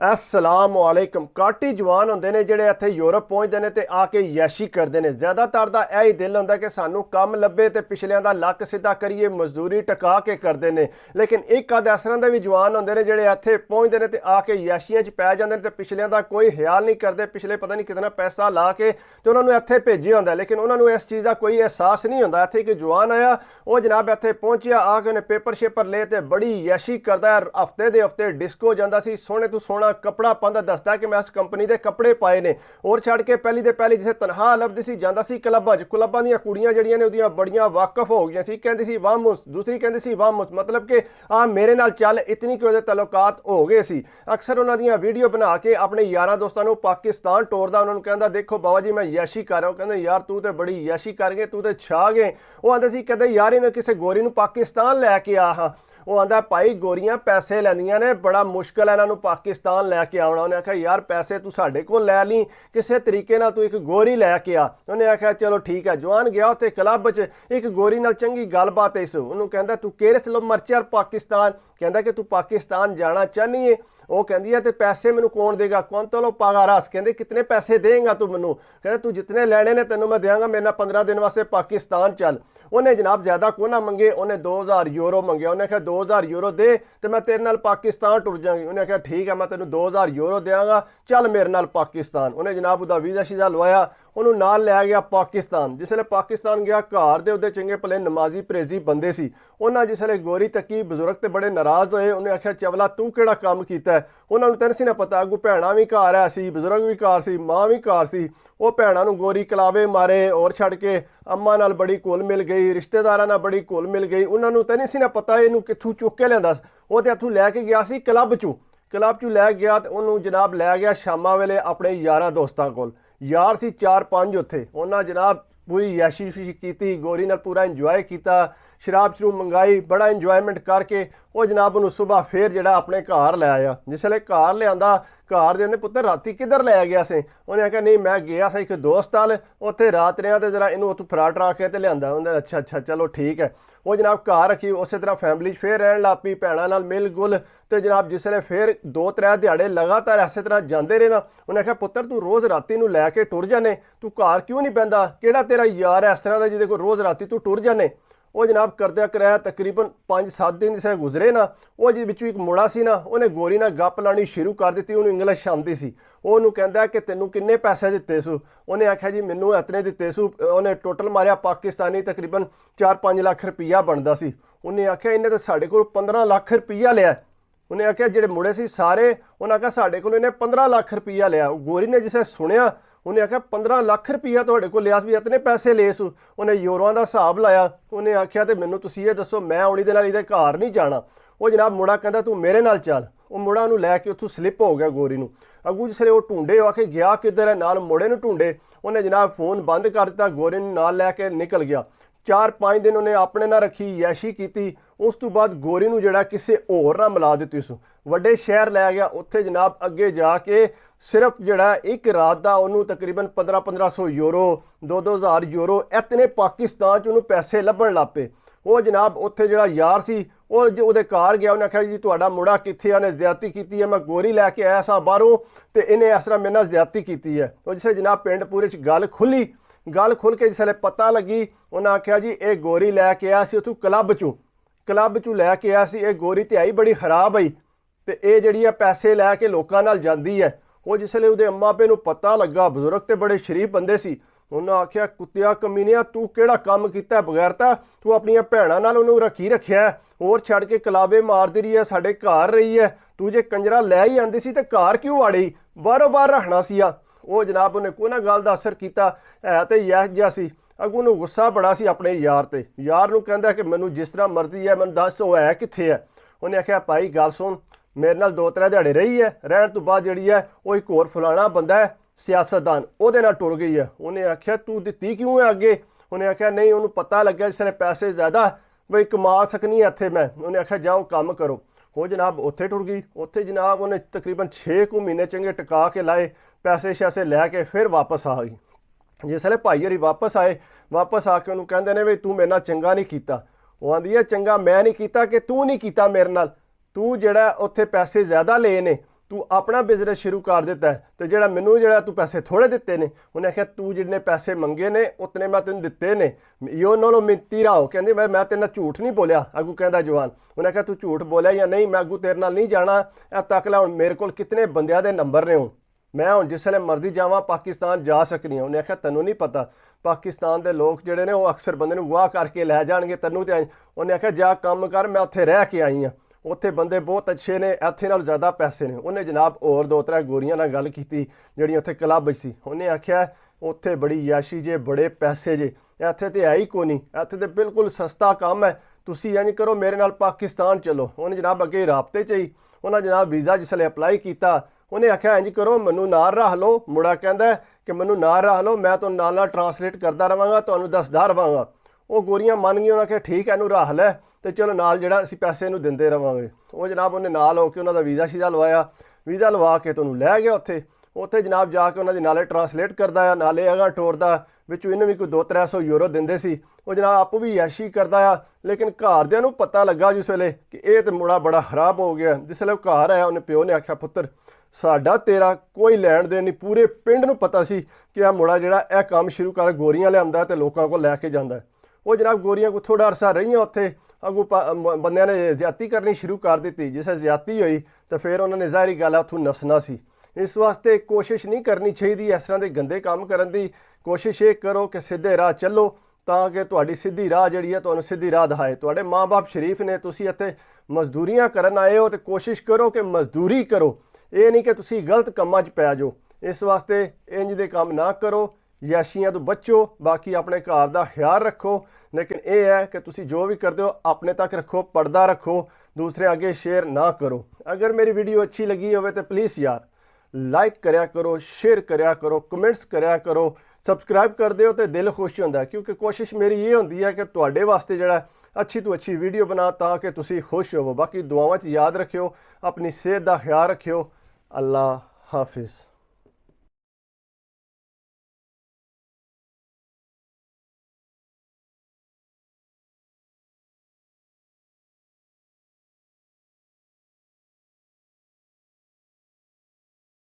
अस्सलाम वालेकुम। घट ही जवान होंदे ने जिहड़े इत्थे यूरोप पहुंचते हैं तो आके यैशी करते हैं। ज़्यादातर का यही दिल होंदा कि सानू काम लभे तो पिछलियां दा लक सीधा करिए, मजदूरी टका के करते हैं। लेकिन एक आध इस तरह के भी जवान होंदे ने जिहड़े इत्थे पहुंचते हैं तो आके यैशियां च पै जांदे ने ते पिछलियां दा कोई ख्याल नहीं करते। पिछले पता नहीं कितना पैसा ला के तो उन्होंने इत्थे भेजिया होंदा, लेकिन उन्होंने इस चीज़ का कोई एहसास नहीं होंदा। इत्थे एक जवान आया, वो जनाब इत्थे पहुंचिया, आके उन्हें पेपर शेपर ले ते बड़ी यैशी करदा है। हफ्ते दे हफ्ते डिस्को जांदा सी, सोहणे तो सोहना कपड़ा पांदा, दसदा कि मैं इस कंपनी के कपड़े पाए ने। और छड़ के पहली तो पहली जिसे तनखा लभदी सी जांदा सी क्लबां च। क्लबां दीयां कुड़ियां जड़ियां ने उहदियां बड़ियां वाकफ हो गई सी। कहंदी सी वामुस, दूसरी कहंदी सी वामुस, मतलब कि मेरे नाल चल, इतनी कि उहदे तल्लुकात हो गए सी। अक्सर उन्हां दीयां वीडियो बना के अपने यारां दोस्तां नूं पाकिस्तान टोरदा, उन्होंने कहंदा देखो बाबा जी मैं यैशी कर रहा हूं। कहंदे यार तू तो बड़ी यैशी कर गए, तू तो छा गए। वो आंदे सी कहंदे यार इन्हें किसी गोरी नूं पाकिस्तान लैके आ हाँ। वो आंदा भाई गोरियां पैसे लैंदियां ने, बड़ा मुश्किल है इन्हों पाकिस्तान लैके आना। उन्हें आख्या यार पैसे तू साढ़े को लै ली, किसी तरीके नाल तू एक गोरी लैके आ। उन्हें आख्या चलो ठीक है। जवान गया उत्थे क्लब च, एक गोरी नाल चंगी गलबात इस। उन्होंने कहंदा तू केड़े सलो मरचर पाकिस्तान, कहंदा कि तू पाकिस्तान जाना चाहनी है। वो कहती है तो पैसे मैनू कौन देगा, कौन तो लो पागारस। कहते कितने पैसे देगा तू मैनू, कहते तू जितने लैने ने तेनों मैं देंगा, मेरे 15 दिन वास्ते पाकिस्तान चल। उन्हें जनाब ज़्यादा को ना मंगे, उन्हें 2000 यूरो मंगे। उन्हें आख्या 2000 यूरो दे तो मैं तेरे नाल पाकिस्तान टुर जाऊंगी। उन्हें आख्या ठीक है मैं तेन 2000 यूरो देंगा, चल मेरे नाल पाकिस्तान। उन्हें जनाब उसका वीज़ा शीज़ा लवाया, उन्होंने नाल लै गया पाकिस्तान। जिसले पाकिस्तान गया, घर दे उहदे चंगे भले नमाजी परहेजी बंदे सी। उन्हें जिसले गोरी तकी, बजुर्ग तो बड़े नाराज़ होए। उन्हें आख्या चवला तू केड़ा काम कीता है। उन्होंने तेन सी ना पता, अगू भैणां भी घर है सी, बजुर्ग भी घर सी, माँ भी घर सी। वो भैणां नूं गोरी कलावे मारे और छड़ के अम्मा नाल बड़ी घुल मिल गई, रिश्तेदारां नाल बड़ी घुल मिल गई। उन्होंने तो नहीं सी ना पता इनू कित्थों चुक के लिआंदा। वो तो इत्थों लैके गया सी क्लब चों लै गया तो उन्होंने जनाब लै गया शामां वेले अपने यारां दोस्तां कोल। यार सी 4-5 उत्थे। उन्हां जनाब पूरी यैशी की, गोरी नाल पूरा इंजॉय किया, शराब शरूब मंगाई, बड़ा इंजॉयमेंट करके वो जनाब उन्होंने सुबह फिर जड़ा अपने घर लै आया। जिसले घर लिया, घर दे पुत्र राती किधर लै गया से। उन्हें आख्या नहीं मैं गया था एक दोस्त नाल, उत्थे रात रहा तो जरा इनू उत्थों फरा टरा के लिया। उन्हें अच्छा अच्छा चलो ठीक है। वो जनाब घर रखी, उस तरह फैमिली फिर रहन लग पई, भैणां नाल मिल गुल। तो जनाब जिसले फिर 2-3 दिहाड़े लगातार इस तरह जाते रहे ना, उन्हें आख्या पुत्र तू रोज़ राती नूं लैके टुर जाने, तू घर क्यों नहीं बहंदा, किहड़ा तेरा यार है इस तरह का जिहदे कोल रोज़ राती तू टुर जाने। वो जनाब करदे कराया तकरीबन 5-7 दिन जिसले गुजरे ना, वो जी विचों एक मुड़ा सी ना, उन्हें गोरी नाल गप लानी शुरू कर दी। उन्होंने इंग्लिश आती सी। उन्होंने कहता कि तेनों किन्ने पैसे दिते सू। उन्हें आख्या जी मैनू इतने दिते सू। उन्हें टोटल मारिया पाकिस्तानी तकरीबन 4-5 लाख रुपया बनता सी। उन्हें आख्या इन्हें तो साढ़े को 15 लाख रुपया लिया। उन्हें आख्या जिहड़े मुड़े सी सारे, उन्हें आख्या साढ़े को इन्हें 15 लाख रुपया लिया। गोरी ने जिसे सुनिया, उन्हें आख्या 15 लाख रुपया तुहाडे को लिया भी, इतने पैसे ले सू। उन्हें यूरोआं का हिसाब लाया। उन्हें आख्या तो मैनू तुसीं ये दसो मैं औणी दे नाल इहदे घर नहीं जाना। वो जनाब मुड़ा कहता तू मेरे नाल चल। वो मुड़ा उन्होंने लैके उत्थों स्लिप हो गया गोरी नूं। अगू जिसले वो ढूंढे, आखे गया किधर है, नाल मुड़े नूं ढूंढे। उन्हें जनाब फोन बंद कर दिता, गोरी नूं नाल लैके निकल गया। 4-5 दिन उन्हें अपने ना रखी, यैशी की। उस तो बाद गोरी नूं जिहड़ा किसी होर नाल मिला दित्ती सू। वड्डे शहर लै गया। उत्थे जनाब अगे जाके सिर्फ जड़ा एक रात का उन्होंने तकरीबन 1500 यूरो, 2000 यूरो इतने पाकिस्तान च उन्होंने पैसे लभन लग पे। वो जनाब उत्थे जड़ा यार सी, वो जो उहदे घर गया, उन्हें आख्या जी तुहाडा मुड़ा कित्थे, उन्हें ज्यादती की है, मैं गोरी लैके आया सा बाहरों तो इन्हें इस तरह मेरे नाल ज्यादती की है। तो जिसे जनाब पिंड पूरे च गल खुली, गल खुल के जिसले पता लगी, उन्हें आख्या जी ये गोरी लैके आया सी उत्थों क्लब चों लैके आया सी। ये गोरी ते आई बड़ी खराब आई तो ये जी पैसे लैके लोगों नाल जांदी है। वो जिसले उहदे अम्मा पे नूं पता लगा, बजुर्ग ते बड़े शरीफ बंदे सी, उन्हें आख्या कुत्तिया कमीनिया तू केड़ा काम कीता बगैरता, तू अपनियां भैणां नाल उहनूं रखी रखिया और छड़ के कलावे मारदी रही है, साडे घर रही है। तू जे कंजरा लै ही आंदी सी ते घर क्यों वाड़ी, बारों बार रखना सीआ। वो जनाब उन्हें कोई ना गल दा असर कीता है तो यह जिहा सी। अगू नूं गुस्सा बड़ा सी अपने यार ते। यार नूं कहंदा कि मैनूं जिस तरह मर्जी है मैनूं दस वो है कित्थे है। उन्हें आख्या भाई गल सुन, मेरे नाल 2-3 दिहाड़े रही है, रहन तो बाद जिहड़ी है वो एक होर फलाना बंदा है सियासतदान, उहदे नाल टुर गई है। उन्हें आख्या तू दित्ती क्यों है अगे। उन्हें आख्या नहीं उन्होंने पता लग्या जिसले पैसे ज़्यादा बई कमा सकनी है इत्थे मैं। उन्हें आख्या जाओ काम करो। वो जनाब उत्थे टुर गई। उत्थे जनाब उन्हें तकरीबन 6 महीने चंगे टका के लाए, पैसे शैसे लैके फिर वापस आ गई। जिसले भाई होरी वापस आए, वापस आके उन्होंने कहते हैं भी तू मेरे नाल चंगा नहीं कीता। वो आंदी है चंगा मैं नहीं कीता कि तू नहीं कीता मेरे नाल, तू जिहड़ा उत्थे पैसे ज़्यादा ले ने ਤੂੰ ਆਪਣਾ ਬਿਜ਼ਨਸ ਸ਼ੁਰੂ ਕਰ ਦਿੱਤਾ ਤੇ ਜਿਹੜਾ ਮੈਨੂੰ ਜਿਹੜਾ ਤੂੰ ਪੈਸੇ ਥੋੜੇ ਦਿੱਤੇ ਨੇ। ਉਹਨੇ ਆਖਿਆ ਤੂੰ ਜਿੰਨੇ ਪੈਸੇ ਮੰਗੇ ਨੇ ਉਤਨੇ ਮੈਂ ਤੈਨੂੰ ਦਿੱਤੇ ਨੇ, ਯੋ ਨਾਲੋਂ ਮਿੰਤੀ ਰਾਓ। ਕਹਿੰਦੇ ਮੈਂ ਤੇਰੇ ਨਾਲ ਝੂਠ ਨਹੀਂ ਬੋਲਿਆ। ਅੱਗੂ ਕਹਿੰਦਾ ਜਵਾਨ, ਉਹਨੇ ਆਖਿਆ ਤੂੰ ਝੂਠ ਬੋਲਿਆ ਜਾਂ ਨਹੀਂ, ਮੈਂ ਅੱਗੂ ਤੇਰੇ ਨਾਲ ਨਹੀਂ ਜਾਣਾ। ਇਹ ਤੱਕ ਲੈ ਹੁਣ ਮੇਰੇ ਕੋਲ ਕਿਤਨੇ ਬੰਦਿਆਂ ਦੇ ਨੰਬਰ ਨੇ, ਹੁਣ ਮੈਂ ਹੁਣ ਜਿਸ ਵੇਲੇ ਮਰਜ਼ੀ ਜਾਵਾਂ ਪਾਕਿਸਤਾਨ ਜਾ ਸਕਦੀ ਹਾਂ। ਉਹਨੇ ਆਖਿਆ ਤੈਨੂੰ ਨਹੀਂ ਪਤਾ, ਪਾਕਿਸਤਾਨ ਦੇ ਲੋਕ ਜਿਹੜੇ ਨੇ ਉਹ ਅਕਸਰ ਬੰਦੇ ਨੂੰ ਵਾਹ ਕਰਕੇ ਲੈ ਜਾਣਗੇ ਤੈਨੂੰ ਤੇ। ਉਹਨੇ ਆਖਿਆ ਜਾ ਕੰਮ ਕਰ, ਮੈਂ ਉੱਥੇ ਰਹਿ ਕੇ ਆਈ ਹਾਂ, ਉੱਥੇ ਬੰਦੇ ਬਹੁਤ ਅੱਛੇ ਨੇ, ਇੱਥੇ ਨਾਲ ਜ਼ਿਆਦਾ ਪੈਸੇ ਨੇ। ਉਹਨੇ ਜਨਾਬ ਹੋਰ 2-3 ਗੋਰੀਆਂ ਨਾਲ ਗੱਲ ਕੀਤੀ ਜਿਹੜੀਆਂ ਉੱਥੇ ਕਲੱਬ ਸੀ। ਉਹਨੇ ਆਖਿਆ ਉੱਥੇ ਬੜੀ ਯਾਸ਼ੀ ਜੇ, ਬੜੇ ਪੈਸੇ ਜੇ, ਇੱਥੇ ਤੇ ਹੈ ਹੀ ਕੋਈ ਨਹੀਂ, ਇੱਥੇ ਤੇ ਬਿਲਕੁਲ ਸਸਤਾ ਕੰਮ ਹੈ, ਤੁਸੀਂ ਇੰਝ ਕਰੋ ਮੇਰੇ ਨਾਲ ਪਾਕਿਸਤਾਨ ਚਲੋ। ਉਹਨੇ ਜਨਾਬ ਅੱਗੇ ਰਾਬਤੇ 'ਚ ਹੀ ਉਹਨਾਂ ਜਨਾਬ ਵੀਜ਼ਾ ਜਿਸਲੇ ਅਪਲਾਈ ਕੀਤਾ। ਉਹਨੇ ਆਖਿਆ ਇੰਝ ਕਰੋ ਮੈਨੂੰ ਨਾਲ ਰੱਖ ਲਓ। ਮੁੰਡਾ ਕਹਿੰਦਾ ਕਿ ਮੈਨੂੰ ਨਾਲ ਰੱਖ ਲਓ, ਮੈਂ ਤੁਹਾਨੂੰ ਨਾਲ ਟਰਾਂਸਲੇਟ ਕਰਦਾ ਰਵਾਂਗਾ, ਤੁਹਾਨੂੰ ਦੱਸਦਾ ਰਵਾਂਗਾ। ਉਹ ਗੋਰੀਆਂ ਮੰਨ ਗਈਆਂ। ਉਹਨਾਂ ਆਖਿਆ ਠੀਕ ਹੈ ਇਹਨੂੰ ਰੱਖ ਲੈ ਤੇ ਚਲੋ ਨਾਲ ਜਿਹੜਾ ਅਸੀਂ ਪੈਸੇ ਇਹਨੂੰ ਦਿੰਦੇ ਰਵਾਂਗੇ। ਉਹ ਜਨਾਬ ਉਹਨੇ ਨਾਲ ਹੋ ਕੇ ਉਹਨਾਂ ਦਾ ਵੀਜ਼ਾ ਸ਼ੀਜ਼ਾ ਲਵਾਇਆ, ਵੀਜ਼ਾ ਲਵਾ ਕੇ ਤੁਹਾਨੂੰ ਲੈ ਗਿਆ ਉੱਥੇ ਜਨਾਬ ਜਾ ਕੇ ਉਹਨਾਂ ਦੀ ਨਾਲੇ ਟਰਾਂਸਲੇਟ ਕਰਦਾ ਆ, ਨਾਲੇ ਅਗਾ ਟੋਰਦਾ, ਵਿੱਚੋਂ ਇਹਨੂੰ ਵੀ ਕੋਈ 200-300 ਯੂਰੋ ਦਿੰਦੇ ਸੀ। ਉਹ ਜਨਾਬ ਆਪੂ ਵੀ ਯਾਸ਼ੀ ਕਰਦਾ ਆ। ਲੇਕਿਨ ਘਰਦਿਆਂ ਨੂੰ ਪਤਾ ਲੱਗਾ ਜਿਸ ਵੇਲੇ ਕਿ ਇਹ ਤੇ ਮੁੰਡਾ ਬੜਾ ਖਰਾਬ ਹੋ ਗਿਆ। ਜਿਸ ਵੇਲੇ ਉਹ ਘਰ ਆਇਆ ਉਹਨੇ ਪਿਓ ਨੇ ਆਖਿਆ ਪੁੱਤਰ ਸਾਡਾ ਤੇਰਾ ਕੋਈ ਲੈਣ ਦੇਣ ਨਹੀਂ, ਪੂਰੇ ਪਿੰਡ ਨੂੰ ਪਤਾ ਸੀ ਕਿ ਇਹ ਮੁੰਡਾ ਜਿਹੜਾ ਇਹ ਕੰਮ ਸ਼ੁਰੂ ਕਰ ਗੋਰੀਆਂ ਲਿਆਉਂਦਾ ਤੇ ਲੋਕਾਂ ਕੋਲ ਲੈ ਕੇ ਜਾਂਦਾ। ਉਹ ਜਨਾਬ ਗੋਰੀਆਂ ਕੋ ਥੋੜਾ ਅਰਸਾ ਰਹੀਆਂ ਉੱਥੇ, ਅੱਗੋਂ ਬੰਦਿਆਂ ਨੇ ਜ਼ਿਆਦਤੀ ਕਰਨੀ ਸ਼ੁਰੂ ਕਰ ਦਿੱਤੀ। ਜਿਸ ਜ਼ਿਆਦਤੀ ਹੋਈ ਤਾਂ ਫਿਰ ਉਹਨਾਂ ਨੇ ਜ਼ਾਹਿਰੀ ਗੱਲ ਹੈ ਉੱਥੋਂ ਨੱਸਣਾ ਸੀ। ਇਸ ਵਾਸਤੇ ਕੋਸ਼ਿਸ਼ ਨਹੀਂ ਕਰਨੀ ਚਾਹੀਦੀ ਇਸ ਤਰ੍ਹਾਂ ਦੇ ਗੰਦੇ ਕੰਮ ਕਰਨ ਦੀ। ਕੋਸ਼ਿਸ਼ ਇਹ ਕਰੋ ਕਿ ਸਿੱਧੇ ਰਾਹ ਚੱਲੋ ਤਾਂ ਕਿ ਤੁਹਾਡੀ ਸਿੱਧੀ ਰਾਹ ਜਿਹੜੀ ਹੈ ਤੁਹਾਨੂੰ ਸਿੱਧੀ ਰਾਹ ਦਿਖਾਏ। ਤੁਹਾਡੇ ਮਾਂ-ਬਾਪ ਸ਼ਰੀਫ ਨੇ, ਤੁਸੀਂ ਇੱਥੇ ਮਜ਼ਦੂਰੀਆਂ ਕਰਨ ਆਏ ਹੋ ਤੇ ਕੋਸ਼ਿਸ਼ ਕਰੋ ਕਿ ਮਜ਼ਦੂਰੀ ਕਰੋ, ਇਹ ਨਹੀਂ ਕਿ ਤੁਸੀਂ ਗਲਤ ਕੰਮਾਂ 'ਚ ਪੈ ਜਾਓ। ਇਸ ਵਾਸਤੇ ਇੰਜ ਦੇ ਕੰਮ ਨਾ ਕਰੋ, ਯਾਸ਼ੀਆਂ ਤੋਂ ਬਚੋ, ਬਾਕੀ ਆਪਣੇ ਘਰ ਦਾ ਖਿਆਲ ਰੱਖੋ। ਲੇਕਿਨ ਇਹ ਹੈ ਕਿ ਤੁਸੀਂ ਜੋ ਵੀ ਕਰਦੇ ਹੋ ਆਪਣੇ ਤੱਕ ਰੱਖੋ, ਪਰਦਾ ਰੱਖੋ, ਦੂਸਰੇ ਅੱਗੇ ਸ਼ੇਅਰ ਨਾ ਕਰੋ। ਅਗਰ ਮੇਰੀ ਵੀਡੀਓ ਅੱਛੀ ਲੱਗੀ ਹੋਵੇ ਤਾਂ ਪਲੀਜ਼ ਯਾਰ ਲਾਈਕ ਕਰਿਆ ਕਰੋ, ਸ਼ੇਅਰ ਕਰਿਆ ਕਰੋ, ਕਮੈਂਟਸ ਕਰਿਆ ਕਰੋ, ਸਬਸਕ੍ਰਾਈਬ ਕਰ ਦਿਓ ਤੇ ਦਿਲ ਖੁਸ਼ ਹੁੰਦਾ। ਕਿਉਂਕਿ ਕੋਸ਼ਿਸ਼ ਮੇਰੀ ਇਹ ਹੁੰਦੀ ਹੈ ਕਿ ਤੁਹਾਡੇ ਵਾਸਤੇ ਜਿਹੜਾ ਅੱਛੀ ਤੋਂ ਅੱਛੀ ਵੀਡੀਓ ਬਣਾ ਤਾਂ ਕਿ ਤੁਸੀਂ ਖੁਸ਼ ਹੋਵੋ। ਬਾਕੀ ਦੁਆਵਾਂ 'ਚ ਯਾਦ ਰੱਖਿਓ, ਆਪਣੀ ਸਿਹਤ ਦਾ ਖਿਆਲ ਰੱਖਿਓ। ਅੱਲਾ ਹਾਫਿਜ਼।